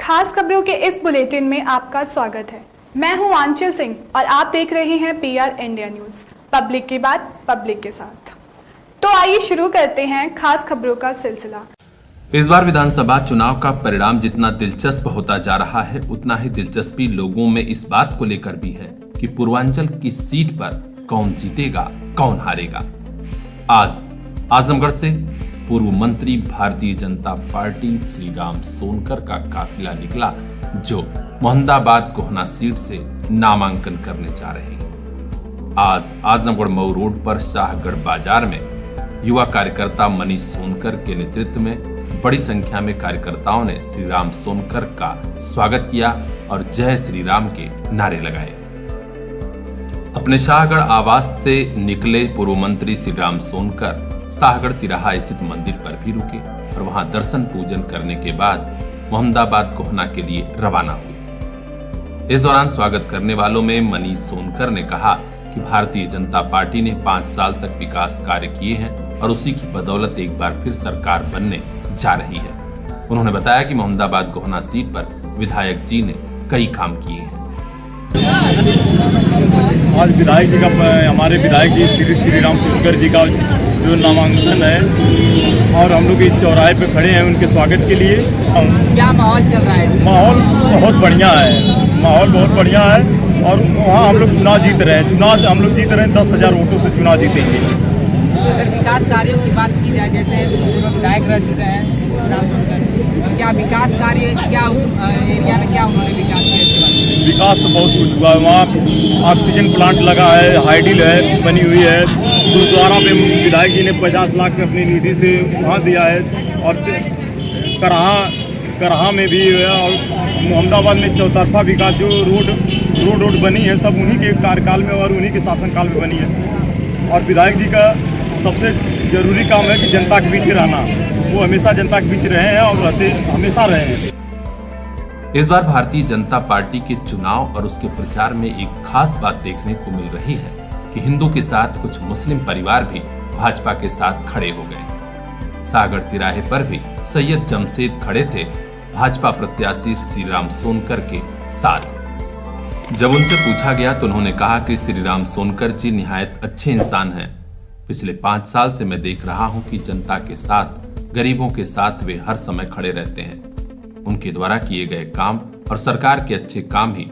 खास खबरों के इस बुलेटिन में आपका स्वागत है। मैं हूं आंचल सिंह और आप देख रहे हैं PR इंडिया न्यूज, पब्लिक की बात पब्लिक के साथ। तो आइए शुरू करते हैं खास खबरों का सिलसिला। इस बार विधानसभा चुनाव का परिणाम जितना दिलचस्प होता जा रहा है, उतना ही दिलचस्पी लोगों में इस बात को लेकर भी है कि पूर्वांचल की सीट पर कौन जीतेगा, कौन हारेगा। आज आजमगढ़ से पूर्व मंत्री भारतीय जनता पार्टी श्री राम सोनकर का काफिला निकला, जो मोहम्मदाबाद कोहना सीट से नामांकन करने जा रहे हैं। आज आजमगढ़ मऊ रोड पर शाहगढ़ बाजार में युवा कार्यकर्ता मनीष सोनकर के नेतृत्व में बड़ी संख्या में कार्यकर्ताओं ने श्री राम सोनकर का स्वागत किया और जय श्री राम के नारे लगाए। अपने शाहगढ़ आवास से निकले पूर्व मंत्री श्री राम सोनकर शाहगढ़ तिराहा स्थित मंदिर पर भी रुके और वहां दर्शन पूजन करने के बाद मोहम्मदाबाद कोहना के लिए रवाना हुए। इस दौरान स्वागत करने वालों में मनीष सोनकर ने कहा कि भारतीय जनता पार्टी ने 5 साल तक विकास कार्य किए हैं और उसी की बदौलत एक बार फिर सरकार बनने जा रही है। उन्होंने बताया कि मोहम्मदाबाद कोहना सीट पर विधायक जी ने कई काम किए हैं। आज विधायक जी का, हमारे विधायक जी श्री राम सोनकर जी का जो नामांकन है और हम लोग इस चौराहे पे खड़े हैं उनके स्वागत के लिए। क्या माहौल चल रहा है? माहौल बहुत बढ़िया है, माहौल बहुत बढ़िया है और वहाँ हम लोग चुनाव जीत रहे हैं। चुनाव हम लोग जीत रहे हैं, 10,000 वोटों से चुनाव जीतेंगे। अगर विकास कार्यों की बात की जाए, जैसे विधायक रह चुके हैं राम सोनकर, क्या विकास कार्य, क्या उस एरिया में क्या उन्होंने विकास किया? विकास तो बहुत कुछ हुआ है। वहाँ ऑक्सीजन प्लांट लगा है, हाईडील है बनी हुई है। गुरुद्वारा पे विधायक जी ने 50 लाख अपनी निधि से वहाँ दिया है और करहा में भी है और मोहम्मदाबाद में चौतरफा विकास जो रोड बनी है सब उन्हीं के कार्यकाल में और उन्हीं के शासनकाल में बनी है। और विधायक जी का सबसे जरूरी काम है कि जनता के बीच रहना। वो हमेशा जनता के बीच रहे हैं और रहते हमेशा रहे हैं। इस बार भारतीय जनता पार्टी के चुनाव और उसके प्रचार में एक खास बात देखने को मिल रही है कि हिंदू के साथ कुछ मुस्लिम परिवार भी भाजपा के साथ खड़े हो गए। सागर तिराहे पर भी सैयद जमशेद खड़े थे भाजपा प्रत्याशी श्री राम सोनकर के साथ। जब उनसे पूछा गया तो उन्होंने कहा कि श्री राम सोनकर जी निहायत अच्छे इंसान हैं। पिछले 5 साल से मैं देख रहा हूं कि जनता के साथ, गरीबों के साथ वे हर समय खड़े रहते हैं। उनके द्वारा किए गए काम और सरकार के अच्छे काम ही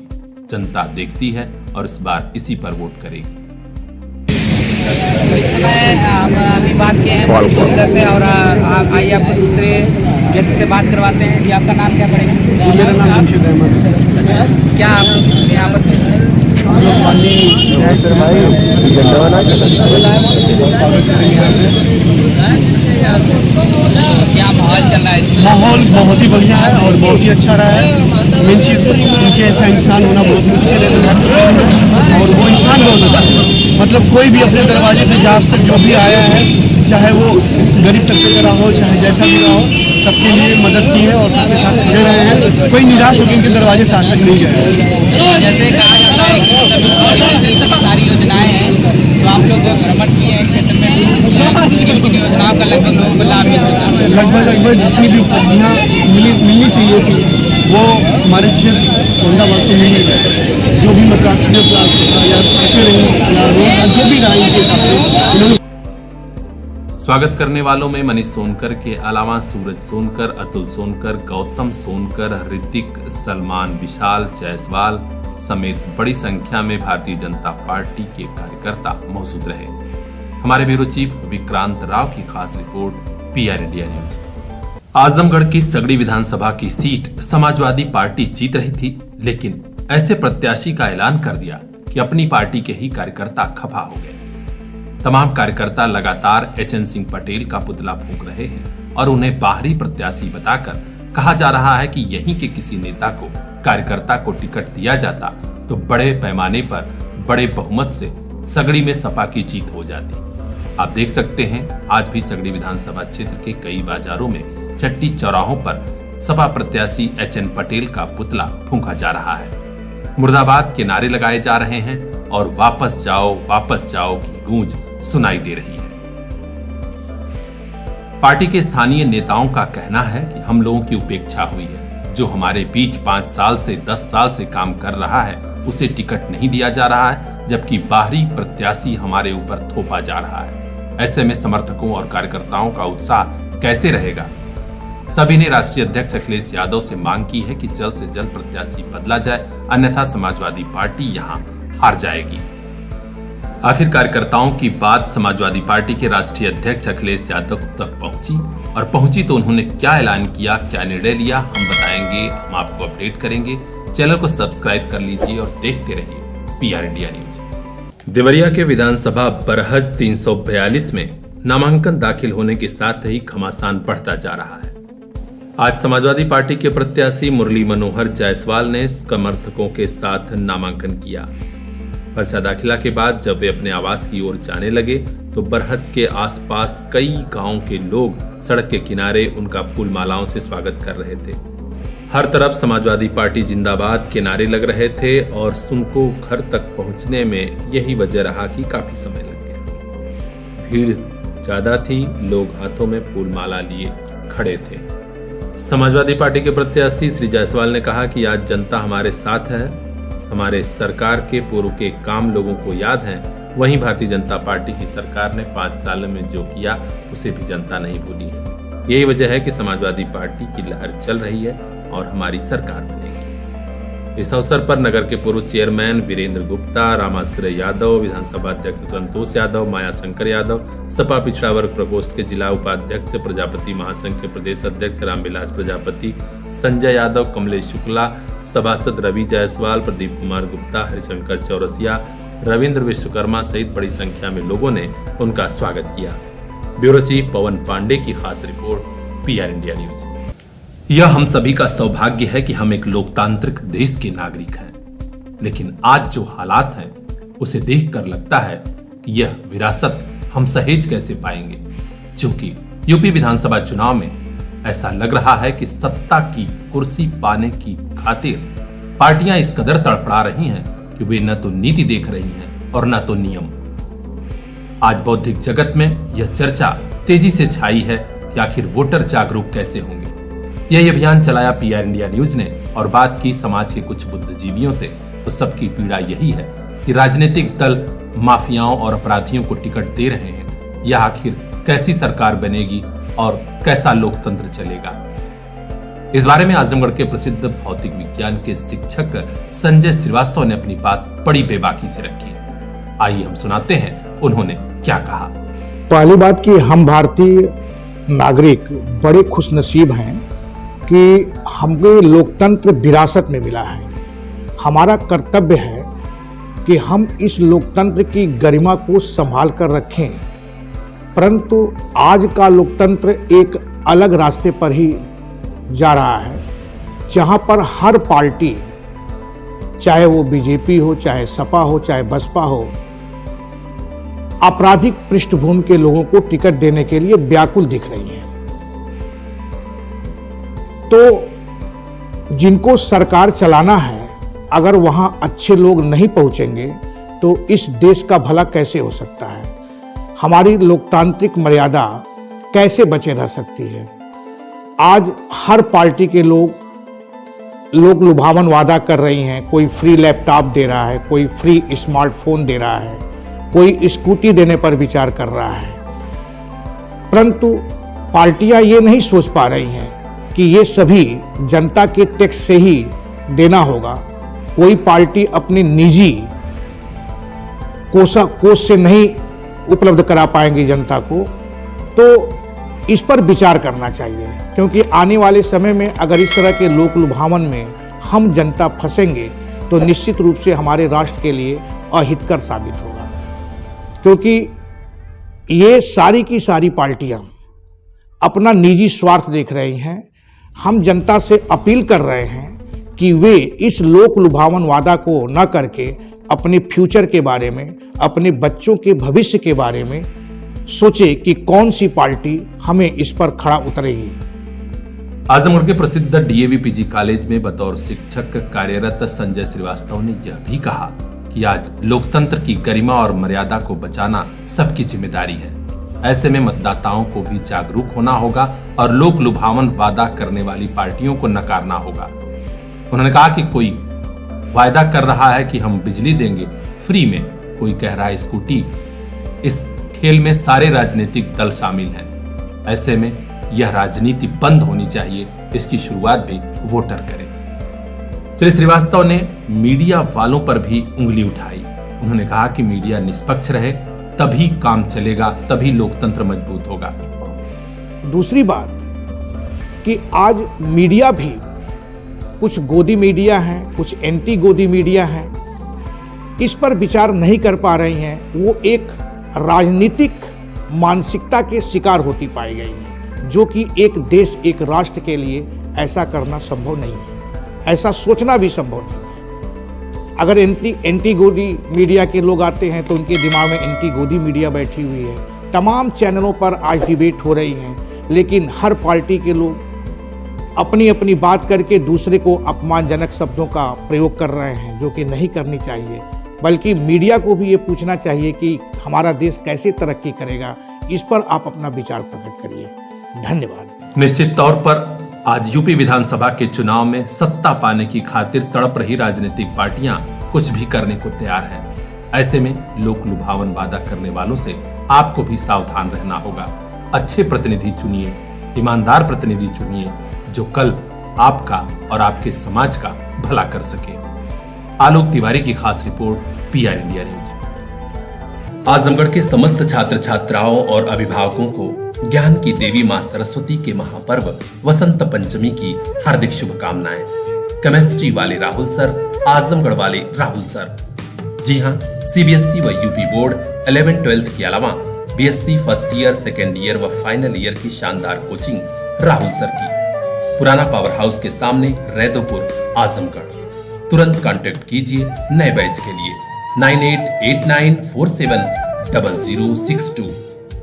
जनता देखती है और इस बार इसी पर वोट करेगी। हम अभी बात किए हैं मनीष सोनकर से और आइए आपको दूसरे व्यक्ति से बात करवाते हैं। जी, आपका नाम क्या पड़ेगा? मेरा नाम मुंशीद अहमद। क्या आप लोग इसमें यहाँ पर क्या माहौल चल रहा है? माहौल बहुत ही बढ़िया है और बहुत ही अच्छा रहा है। मेन चीज उनके ऐसा इंसान होना बहुत मुश्किल है और वो इंसान बहुत अच्छा है। मतलब कोई भी अपने दरवाजे पे आज तक जो भी आया है, चाहे वो गरीब तबके का रहा हो, चाहे जैसा भी रहा हो, सबके लिए मदद की है और सबके साथ खड़े रहे हैं। कोई निराश होकर इनके दरवाजे से आज तक नहीं गए। जैसे कहा जाता है कि सारी योजनाएं हैं, तो आप लोग भ्रमण किए हैं क्षेत्र में, किन योजनाओं का लगभग लोगों को लाभ मिल चुका है? लगभग जितनी भी उपलब्धियाँ मिलनी चाहिए थी वो हमारे क्षेत्र मोहम्मदाबाद को मिली है। जो भी मतलब जो भी रहा स्वागत करने वालों में मनीष सोनकर के अलावा सूरज सोनकर, अतुल सोनकर, गौतम सोनकर, ऋतिक, सलमान, विशाल जायसवाल समेत बड़ी संख्या में भारतीय जनता पार्टी के कार्यकर्ता मौजूद रहे। हमारे ब्यूरो चीफ विक्रांत राव की खास report, PR India news. Azamgarh की सगड़ी विधानसभा की सीट समाजवादी पार्टी जीत रही थी, लेकिन ऐसे प्रत्याशी का ऐलान कर दिया कि अपनी पार्टी के ही कार्यकर्ता खफा हो गए। तमाम कार्यकर्ता लगातार HN सिंह पटेल का पुतला फूंक रहे हैं और उन्हें बाहरी प्रत्याशी बताकर कहा जा रहा है कि यहीं के किसी नेता को, कार्यकर्ता को टिकट दिया जाता तो बड़े पैमाने पर, बड़े बहुमत से सगड़ी में सपा की जीत हो जाती। आप देख सकते हैं आज भी सगड़ी विधानसभा क्षेत्र के कई बाजारों में चट्टी चौराहों पर सपा प्रत्याशी HN पटेल का पुतला फूंका जा रहा है। मुर्दाबाद के नारे लगाए जा रहे हैं और वापस जाओ की गूंज सुनाई दे रही है। पार्टी के स्थानीय नेताओं का कहना है कि हम लोगों की उपेक्षा हुई है, जो हमारे बीच 5 साल से 10 साल से काम कर रहा है उसे टिकट नहीं दिया जा रहा है, जबकि बाहरी प्रत्याशी हमारे ऊपर थोपा जा रहा है। ऐसे में समर्थकों और कार्यकर्ताओं का उत्साह कैसे रहेगा? सभी ने राष्ट्रीय अध्यक्ष अखिलेश यादव से मांग की है कि जल्द से जल्द प्रत्याशी बदला जाए, अन्यथा समाजवादी पार्टी यहां हार जाएगी। आखिर कार्यकर्ताओं की बात समाजवादी पार्टी के राष्ट्रीय अध्यक्ष अखिलेश यादव तक पहुंची तो उन्होंने क्या ऐलान किया, क्या निर्णय लिया, हम बताएंगे, हम आपको अपडेट करेंगे। चैनल को सब्सक्राइब कर लीजिए और देखते रहिए PR इंडिया न्यूज। देवरिया के विधानसभा बरहज 342 में नामांकन दाखिल होने के साथ ही घमासान बढ़ता जा रहा है। आज समाजवादी पार्टी के प्रत्याशी मुरली मनोहर जायसवाल ने समर्थकों के साथ नामांकन किया। पर्चा दाखिला के बाद जब वे अपने आवास की ओर जाने लगे तो बरहज के आसपास कई गांव के लोग सड़क के किनारे उनका फूल मालाओं से स्वागत कर रहे थे। हर तरफ समाजवादी पार्टी जिंदाबाद के नारे लग रहे थे और उनको घर तक पहुंचने में यही वजह रहा कि काफी समय लग गया। भीड़ ज्यादा थी, लोग हाथों में फूल माला लिए खड़े थे। समाजवादी पार्टी के प्रत्याशी श्री जायसवाल ने कहा कि आज जनता हमारे साथ है, हमारे सरकार के पूर्व के काम लोगों को याद है। वहीं भारतीय जनता पार्टी की सरकार ने 5 साल में जो किया उसे भी जनता नहीं भूली है। यही वजह है कि समाजवादी पार्टी की लहर चल रही है और हमारी सरकार बनेगी। इस अवसर पर नगर के पूर्व चेयरमैन वीरेंद्र गुप्ता, रामाश्रय यादव, विधानसभा अध्यक्ष संतोष यादव, माया शंकर यादव, सपा पिछड़ा वर्ग प्रकोष्ठ के जिला उपाध्यक्ष, प्रजापति महासंघ के प्रदेश अध्यक्ष रामविलास प्रजापति, संजय यादव, कमलेश शुक्ला, सभासद रवि जायसवाल, प्रदीप कुमार गुप्ता, हरिशंकर चौरसिया, रविंद्र विश्वकर्मा सहित बड़ी संख्या में लोगों ने उनका स्वागत किया। ब्यूरो चीफ पवन पांडे की खास रिपोर्ट PR इंडिया न्यूज। यह हम सभी का सौभाग्य है कि हम एक लोकतांत्रिक देश के नागरिक हैं, लेकिन आज जो हालात हैं उसे देखकर लगता है कि यह विरासत हम सहेज कैसे पाएंगे, क्योंकि यूपी विधानसभा चुनाव में ऐसा लग रहा है कि सत्ता की कुर्सी पाने की खातिर पार्टियां इस कदर तड़फड़ा रही हैं कि वे न तो नीति देख रही हैं और न तो नियम। आज बौद्धिक जगत में यह चर्चा तेजी से छाई है कि आखिर वोटर जागरूक कैसे होंगे। यह अभियान चलाया PR इंडिया न्यूज ने और बात की समाज के कुछ बुद्धिजीवियों से, तो सबकी पीड़ा यही है कि राजनीतिक दल माफियाओं और अपराधियों को टिकट दे रहे हैं। यह आखिर कैसी सरकार बनेगी और कैसा लोकतंत्र चलेगा? इस बारे में आजमगढ़ के प्रसिद्ध भौतिक विज्ञान के शिक्षक संजय श्रीवास्तव ने अपनी बात बड़ी बेबाकी से रखी। आइए हम सुनाते हैं उन्होंने क्या कहा। पहली बात कि हम भारतीय नागरिक बड़े खुशनसीब हैं कि हमको लोकतंत्र विरासत में मिला है। हमारा कर्तव्य है कि हम इस लोकतंत्र की गरिमा को संभाल कर रखें, परंतु आज का लोकतंत्र एक अलग रास्ते पर ही जा रहा है, जहां पर हर पार्टी, चाहे वो बीजेपी हो, चाहे सपा हो, चाहे बसपा हो, आपराधिक पृष्ठभूमि के लोगों को टिकट देने के लिए व्याकुल दिख रही है। तो जिनको सरकार चलाना है, अगर वहां अच्छे लोग नहीं पहुंचेंगे तो इस देश का भला कैसे हो सकता है? हमारी लोकतांत्रिक मर्यादा कैसे बचे रह सकती है? आज हर पार्टी के लोग लुभावन वादा कर रही हैं। कोई फ्री लैपटॉप दे रहा है, कोई फ्री स्मार्टफोन दे रहा है, कोई स्कूटी देने पर विचार कर रहा है, परंतु पार्टियां ये नहीं सोच पा रही हैं कि ये सभी जनता के टैक्स से ही देना होगा। कोई पार्टी अपनी निजी कोष से नहीं उपलब्ध करा पाएंगी जनता को, तो इस पर विचार करना चाहिए, क्योंकि आने वाले समय में अगर इस तरह के लोक लुभावन में हम जनता फंसेंगे तो निश्चित रूप से हमारे राष्ट्र के लिए अहितकर साबित होगा। क्योंकि ये सारी की सारी पार्टियां अपना निजी स्वार्थ देख रही हैं। हम जनता से अपील कर रहे हैं कि वे इस लोक लुभावन वादा को न करके अपने फ्यूचर के बारे में, अपने बच्चों के भविष्य के बारे में सोचे कि कौन सी पार्टी हमें इस पर खड़ा उतरेगी। आजमगढ़ के प्रसिद्ध DAV PG कॉलेज में बतौर शिक्षक कार्यरत संजय श्रीवास्तव ने यह भी कहा कि आज लोकतंत्र की गरिमा और मर्यादा को बचाना सबकी जिम्मेदारी है। ऐसे में मतदाताओं को भी जागरूक होना होगा और लोक लुभावन वादा करने वाली पार्टियों को नकारना होगा। उन्होंने कहा कि कोई वायदा कर रहा है कि हम बिजली देंगे फ्री में, कोई कह रहा है स्कूटी। इस खेल में सारे राजनीतिक दल शामिल हैं। ऐसे में यह राजनीति बंद होनी चाहिए, इसकी शुरुआत भी वोटर करें। श्री श्रीवास्तव ने मीडिया वालों पर भी उंगली उठाई। उन्होंने कहा कि मीडिया निष्पक्ष रहे, तभी काम चलेगा, तभी लोकतंत्र मजबूत होगा। दूसरी बात कि आज मीडिया भी, कुछ गोदी मीडिया है, कुछ एंटी गोदी मीडिया है, इस पर विचार नहीं कर पा रही हैं। वो एक राजनीतिक मानसिकता के शिकार होती पाई गई है, जो कि एक देश, एक राष्ट्र के लिए ऐसा करना संभव नहीं है, ऐसा सोचना भी संभव नहीं है। अगर एंटी गोदी मीडिया के लोग आते हैं तो उनके दिमाग में एंटी गोदी मीडिया बैठी हुई है। तमाम चैनलों पर आज डिबेट हो रही है, लेकिन हर पार्टी के लोग अपनी अपनी बात करके दूसरे को अपमानजनक शब्दों का प्रयोग कर रहे हैं, जो कि नहीं करनी चाहिए। बल्कि मीडिया को भी ये पूछना चाहिए कि हमारा देश कैसे तरक्की करेगा, इस पर आप अपना विचार प्रकट करिए। धन्यवाद। निश्चित तौर पर आज यूपी विधानसभा के चुनाव में सत्ता पाने की खातिर तड़प रही राजनीतिक पार्टियां कुछ भी करने को तैयार हैं। ऐसे में लोक लुभावन वादा करने वालों से आपको भी सावधान रहना होगा। अच्छे प्रतिनिधि चुनिए, ईमानदार प्रतिनिधि चुनिए, जो कल आपका और आपके समाज का भला कर सके। आलोक तिवारी की खास report, PR India news. Azamgarh के समस्त छात्र छात्राओं और अभिभावकों को ज्ञान की देवी मां सरस्वती के महापर्व वसंत पंचमी की हार्दिक शुभकामनाएं। केमिस्ट्री वाले राहुल सर, आजमगढ़ वाले राहुल सर। जी हां, CBSE व यूपी बोर्ड 11-12 के अलावा BSc first year, second year व फाइनल ईयर की शानदार कोचिंग राहुल सर की। पुराना पावर हाउस के सामने, रैदोपुर, आजमगढ़। तुरंत कांटेक्ट कीजिए नए बैच के लिए 9889470062।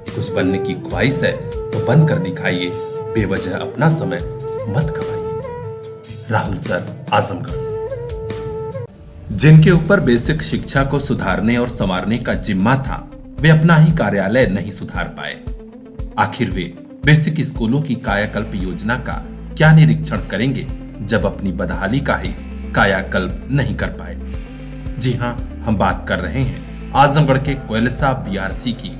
कुछ बनने की ख्वाहिश है तो बनकर दिखाइए, बेवजह अपना समय मत गवाइए। राहुल सर, आजमगढ़। जिनके ऊपर बेसिक शिक्षा को सुधारने और संवारने का जिम्मा था, वे अपना ही कार्यालय नहीं सुधार पाए। आखिर वे बेसिक स्कूलों की कायाकल्प योजना का क्या निरीक्षण करेंगे, जब अपनी बदहाली का ही कायाकल्प नहीं कर पाए। जी हां, हम बात कर रहे हैं आजमगढ़ के कोयलसा BRC की,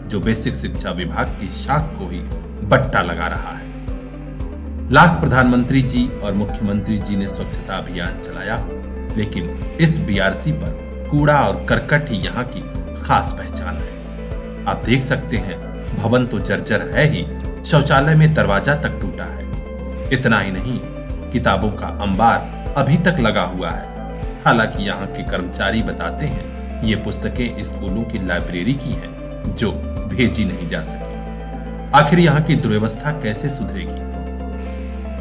जो बेसिक शिक्षा विभाग की शाख को ही बट्टा लगा रहा है। लाख प्रधानमंत्री जी और मुख्यमंत्री जी ने स्वच्छता अभियान चलाया हो, लेकिन इस BRC पर कूड़ा और करकट ही यहाँ की खास पहचान है। आप देख सकते हैं, भवन तो जर्जर है ही, शौचालय में दरवाजा तक टूटा है। इतना ही नहीं, किताबों का अंबार अभी तक लगा हुआ है। हालांकि यहाँ के कर्मचारी बताते हैं, ये पुस्तकें स्कूलों की लाइब्रेरी की हैं, जो भेजी नहीं जा सकी। आखिर यहाँ की दुर्व्यवस्था कैसे सुधरेगी?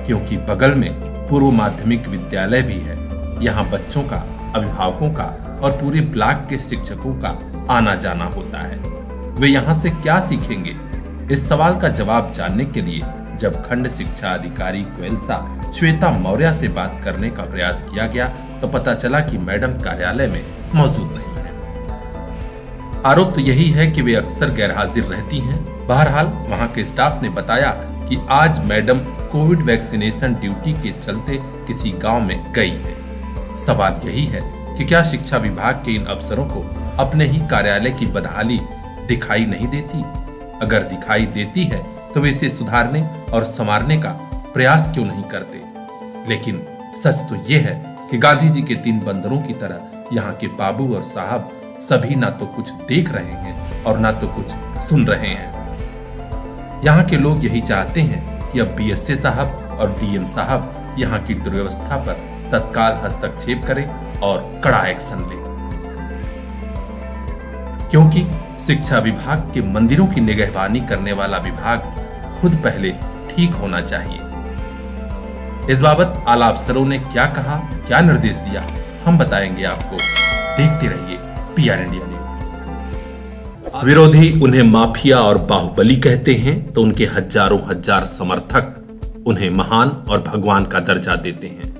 क्योंकि बगल में पूर्व माध्यमिक विद्यालय भी है। यहाँ बच्चों का, अभिभावकों का और पूरे ब्लॉक के शिक्षकों का आना जाना होता है। वे यहाँ से क्या सीखेंगे? इस सवाल का जवाब जानने के लिए जब खंड शिक्षा अधिकारी कोयलसा श्वेता मौर्य से बात करने का प्रयास किया गया, तो पता चला कि मैडम कार्यालय में मौजूद नहीं है। आरोप तो यही है कि वे अक्सर गैरहाजिर रहती हैं। बहरहाल वहां के स्टाफ ने बताया कि आज मैडम कोविड वैक्सीनेशन ड्यूटी के चलते किसी गांव में गई है। सवाल यही है कि क्या शिक्षा विभाग के इन अफसरों को अपने ही कार्यालय की बदहाली दिखाई नहीं देती? अगर दिखाई देती है तो वे इसे सुधारने और संवारने का प्रयास क्यों नहीं करते? लेकिन सच तो ये है कि गांधी जी के 3 बंदरों की तरह यहाँ के बाबू और साहब सभी ना तो कुछ देख रहे हैं और ना तो कुछ सुन रहे हैं। यहाँ के लोग यही चाहते हैं कि अब BSA साहब और DM साहब यहाँ की दुर्व्यवस्था पर तत्काल हस्तक्षेप करें और कड़ा एक्शन लें, क्योंकि शिक्षा विभाग के मंदिरों की निगहबानी करने वाला विभाग खुद पहले ठीक होना चाहिए। इस बाबत आला अफसरों ने क्या कहा, क्या निर्देश दिया, हम बताएंगे आपको। देखते रहिए PR इंडिया न्यूज। विरोधी उन्हें माफिया और बाहुबली कहते हैं तो उनके हजारों हजार समर्थक उन्हें महान और भगवान का दर्जा देते हैं।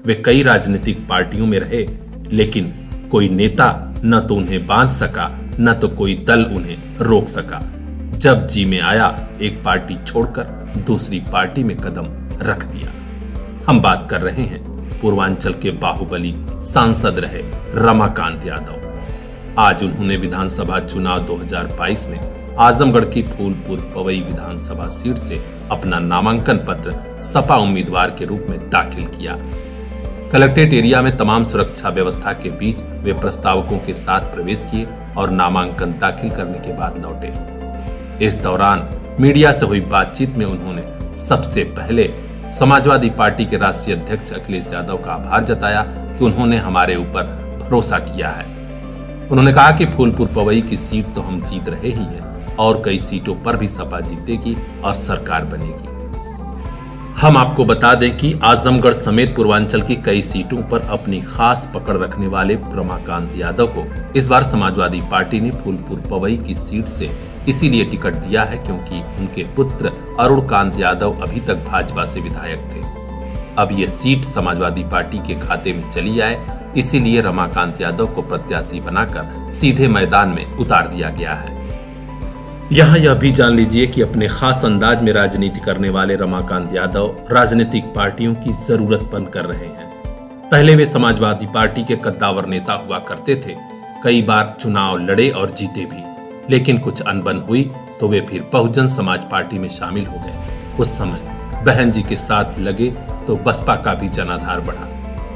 वे कई राजनीतिक पार्टियों में रहे, लेकिन कोई नेता न तो उन्हें बांध सका, न तो कोई दल उन्हें रोक सका। जब जी में आया एक पार्टी छोड़कर दूसरी पार्टी में कदम रख दिया। हम बात कर रहे हैं पूर्वांचल के बाहुबली सांसद रहे रमाकांत यादव। आज उन्होंने विधानसभा चुनाव 2022 में आजमगढ़ की फूलपुर पवई विधानसभा सीट से अपना नामांकन पत्र सपा उम्मीदवार के रूप में दाखिल किया। कलेक्ट्रेट एरिया में तमाम सुरक्षा व्यवस्था के बीच वे प्रस्तावकों के साथ प्रवेश किए और नामांकन दाखिल करने के बाद लौटे। इस दौरान मीडिया से हुई बातचीत में उन्होंने सबसे पहले समाजवादी पार्टी के राष्ट्रीय अध्यक्ष अखिलेश यादव का आभार जताया कि उन्होंने हमारे ऊपर भरोसा किया है। उन्होंने कहा कि फूलपुर पवई की सीट तो हम जीत रहे ही हैं और कई सीटों पर भी सपा जीतेगी और सरकार बनेगी। हम आपको बता दें कि आजमगढ़ समेत पूर्वांचल की कई सीटों पर अपनी खास पकड़ रखने वाले रमाकांत यादव को इस बार समाजवादी पार्टी ने फूलपुर पवई की सीट से इसीलिए टिकट दिया है क्योंकि उनके पुत्र अरुण कांत यादव अभी तक भाजपा से विधायक थे। अब ये सीट समाजवादी पार्टी के खाते में चली आए, इसीलिए रमाकांत यादव को प्रत्याशी बनाकर सीधे मैदान में उतार दिया गया है। यहाँ यह भी जान लीजिए कि अपने खास अंदाज में राजनीति करने वाले रमाकांत यादव राजनीतिक पार्टियों की जरूरत बंद कर रहे हैं। पहले वे समाजवादी पार्टी के कद्दावर नेता हुआ करते थे, कई बार चुनाव लड़े और जीते भी, लेकिन कुछ अनबन हुई तो वे फिर बहुजन समाज पार्टी में शामिल हो गए। उस समय बहन जी के साथ लगे तो बसपा का भी जनाधार बढ़ा,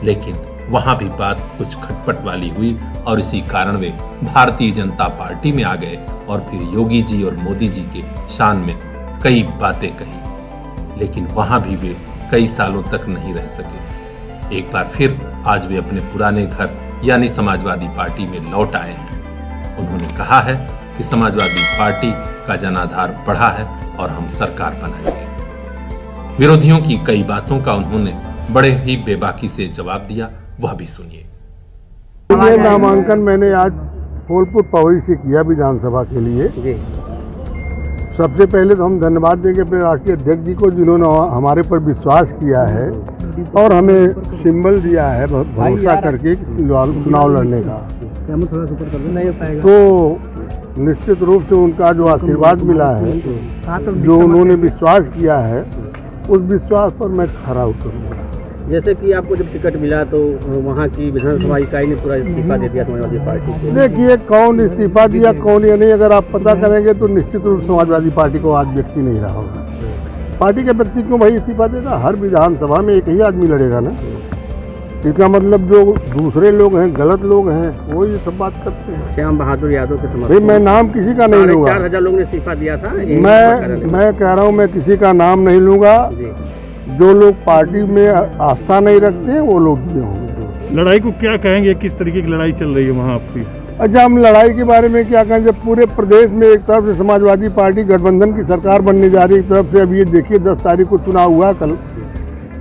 लेकिन वहां भी बात कुछ खटपट वाली हुई और इसी कारण वे भारतीय जनता पार्टी में आ गए और फिर योगी जी और मोदी जी के शान में कई बातें कही, लेकिन वहां भी वे कई सालों तक नहीं रह सके। एक बार फिर आज वे अपने पुराने घर यानी समाजवादी पार्टी में लौट आए हैं। उन्होंने कहा है कि समाजवादी पार्टी का जनाधार बढ़ा है और हम सरकार बनाएंगे। विरोधियों की कई बातों का उन्होंने बड़े ही बेबाकी से जवाब दिया, वह भी सुनिए। ये नामांकन मैंने आज फूलपुर पवई से किया विधानसभा के लिए। सबसे पहले तो हम धन्यवाद देंगे अपने राष्ट्रीय अध्यक्ष जी को, जिन्होंने हमारे पर विश्वास किया है और हमें सिंबल दिया है भरोसा करके चुनाव लड़ने का। तो निश्चित रूप से उनका जो आशीर्वाद मिला है, जो उन्होंने विश्वास किया है, उस विश्वास पर मैं खरा उतरूंगा। जैसे कि आपको जब टिकट मिला तो वहाँ की विधानसभा इकाई ने पूरा इस्तीफा दे दिया समाजवादी पार्टी को। देखिए कौन इस्तीफा दिया कौन या नहीं, अगर आप पता करेंगे तो निश्चित रूप से समाजवादी पार्टी को आज व्यक्ति नहीं रहा होगा। पार्टी के व्यक्ति क्यों भाई इस्तीफा देगा? हर विधानसभा में एक ही आदमी लड़ेगा ना। इसका मतलब जो दूसरे लोग हैं, गलत लोग हैं, वो ये सब बात करते हैं। श्याम बहादुर यादव के समर्थन मैं नाम किसी का नहीं लूंगा। 4,000 लोगों ने इस्तीफा दिया था। मैं कह रहा हूँ मैं किसी का नाम नहीं लूंगा। जो लोग पार्टी में आस्था नहीं रखते वो लोग दिए होंगे। लड़ाई को क्या कहेंगे, किस तरीके की लड़ाई चल रही है वहाँ आपकी? अच्छा, हम लड़ाई के बारे में क्या कहें, जब पूरे प्रदेश में एक तरफ से समाजवादी पार्टी गठबंधन की सरकार बनने जा रही है, एक तरफ से अब ये देखिए 10 तारीख को चुनाव हुआ कल,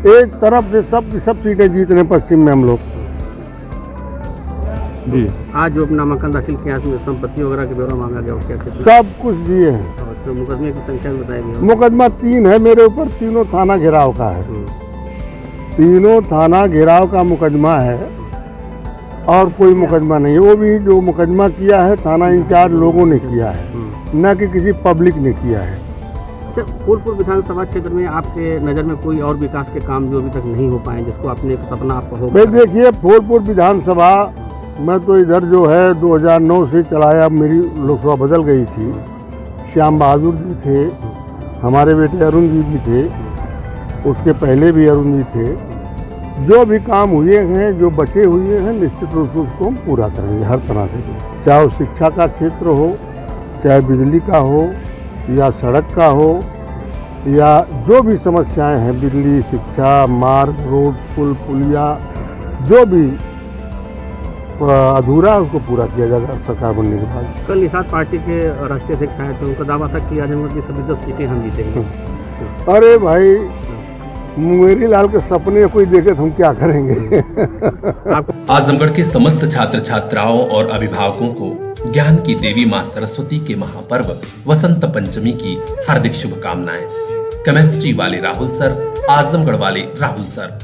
एक तरफ से सब सीटें जीत रहे हैं पश्चिम में हम लोग। जी आज जो नामांकन दाखिल किया उसमें संपत्ति वगैरह के ब्यौरा मांगा गया, क्या सब कुछ दिए हैं। तो मुकदमे की संख्या बताई गई? मुकदमा 3 है मेरे ऊपर, तीनों थाना घेराव का है। तीनों थाना घेराव का मुकदमा है और कोई मुकदमा नहीं है। वो भी जो मुकदमा किया है थाना इंचार्ज लोगों ने किया है, न कि किसी पब्लिक ने किया है। अच्छा, फूलपुर विधानसभा क्षेत्र में आपके नज़र में कोई और विकास के काम जो अभी तक नहीं हो पाए, जिसको आपने सपना आपका हो? भाई देखिए, फूलपुर विधानसभा मैं तो इधर जो है 2009 से चलाया। मेरी लोकसभा बदल गई थी, श्याम बहादुर जी थे, हमारे बेटे अरुण जी भी थे, उसके पहले भी अरुण जी थे। जो भी काम हुए हैं, जो बचे हुए हैं, निश्चित रूप से उसको हम पूरा करेंगे हर तरह से। चाहे शिक्षा का क्षेत्र हो, चाहे बिजली का हो, या सड़क का हो, या जो भी समस्याएं हैं, बिजली, शिक्षा, मार्ग, रोड, पुल, पुलिया, जो भी अधूरा है उसको पूरा किया जाएगा सरकार बनने के बाद। कल निषाद पार्टी के राष्ट्रीय अध्यक्ष आए थे, उनका दावा था कि आजमगढ़ की सभी 10 सीटें हम जीतेंगे। अरे भाई, मुंगेरी लाल के सपने कोई देखे तो हम क्या करेंगे। आजमगढ़ के समस्त छात्र छात्राओं और अभिभावकों को ज्ञान की देवी मां सरस्वती के महापर्व वसंत पंचमी की हार्दिक शुभकामनाएं। केमिस्ट्री वाले राहुल सर, आजमगढ़ वाले राहुल सर।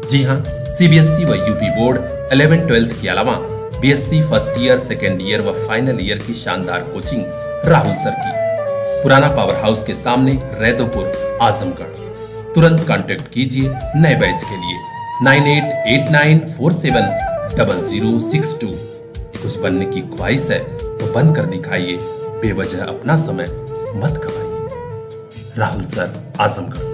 जी हाँ, सीबीएसई व यूपी बोर्ड 11-12 के अलावा BSc first year, second year व फाइनल ईयर की शानदार कोचिंग राहुल सर की। पुराना पावर हाउस के सामने रैदोपुर आजमगढ़। तुरंत कांटेक्ट कीजिए नए बैच के लिए 9889470062। कुछ बनने की ख्वाहिश है तो बन कर दिखाइए, बेवजह अपना समय मत गवाइए। राहुल सर, आजमगढ़।